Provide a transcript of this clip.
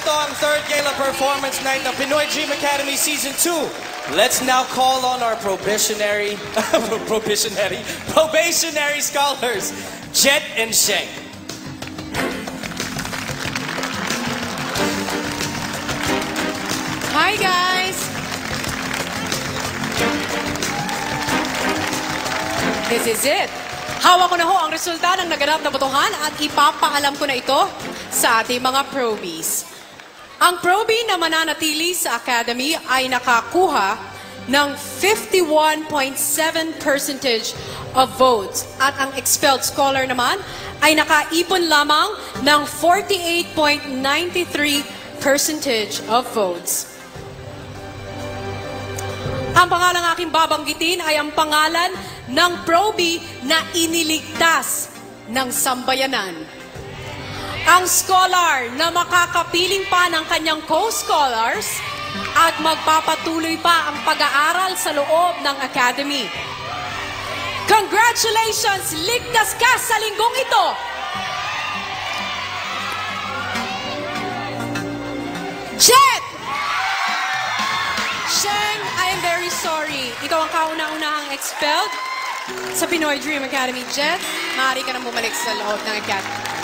ito ang third gala performance night ng Pinoy Dream Academy Season 2. Let's now call on our probationary scholars, Jet and Sheng. Hi, guys! This is it. Hawak ko na ho ang resulta ng naganap na botohan at ipapaalam ko na ito sa ating mga probies. Ang probie na mananatili sa Academy ay nakakuha ng 51.7% of votes at ang expelled scholar naman ay nakaipon lamang ng 48.93% of votes. Ang pangalang aking babanggitin ay ang pangalan ng probie na iniligtas ng sambayanan. Ang scholar na makakapiling pa ng kanyang co-scholars at magpapatuloy pa ang pag-aaral sa loob ng Academy. Congratulations! Ligtas ka sa linggong ito! Jet! Sheng, I am very sorry. Ikaw ang kauna-unahang expelled sa Pinoy Dream Academy. Jet, maaari ka nang bumalik sa loob ng Academy.